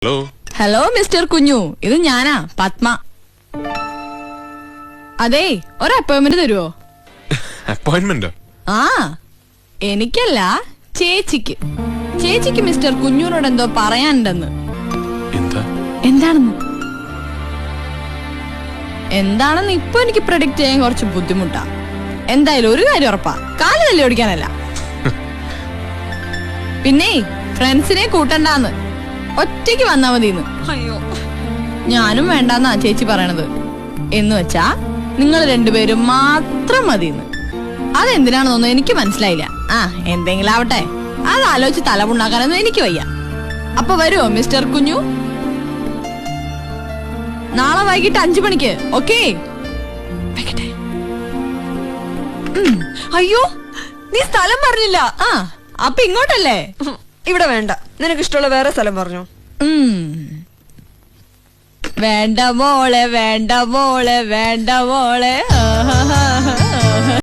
Hello hello mister കുഞ്ഞു, ഇത് ഞാനാ പത്മ. അതെ, ഒരു അപ്പോയിന്റ്മെന്റ് തരുവോ? അപ്പോയിന്റ്മെന്റോ? ആ, എനിക്കല്ല, ചേച്ചിക്ക്. ചേച്ചിക്ക് മിസ്റ്റർ കുഞ്ഞുനോട് എന്തോ പറയാനുണ്ടെന്ന്. എന്താണെന്ന് എന്താണെന്ന് ഇപ്പൊ എനിക്ക് പ്രഡിക്റ്റ് ചെയ്യാൻ കുറച്ച് ബുദ്ധിമുട്ടാ. എന്തായാലും ഒരു കാര്യം ഉറപ്പാ, കാല് തല്ലി ഓടിക്കാനല്ല. പിന്നെ ഫ്രണ്ട്സിനെ കൂട്ടണ്ടാന്ന്, ഒറ്റയ്ക്ക് വന്നാ മതിന്ന്. അയ്യോ, ഞാനും വേണ്ടാന്നാ ചേച്ചി പറയണത്. എന്ന് വെച്ചാ നിങ്ങൾ രണ്ടുപേരും മാത്രം മതിന്ന്. അതെന്തിനാണെന്നൊന്നും എനിക്ക് മനസ്സിലായില്ല. ആ, എന്തെങ്കിലും ആവട്ടെ, അത് ആലോചിച്ച് തലപുണ്ണാക്കാനൊന്നും എനിക്ക് വയ്യ. അപ്പൊ വരുമോ മിസ്റ്റർ കുഞ്ഞു? നാളെ വൈകിട്ട് 5 മണിക്ക്. ഓക്കേ? അയ്യോ, നീ സ്ഥലം പറഞ്ഞില്ല. ആ, അപ്പൊ ഇങ്ങോട്ടല്ലേ? ഇവിടെ വേണ്ട, നിനക്ക് ഇഷ്ടമുള്ള വേറെ സ്ഥലം പറഞ്ഞു. വേണ്ട മോളെ, വേണ്ട മോളെ, വേണ്ട മോളെ.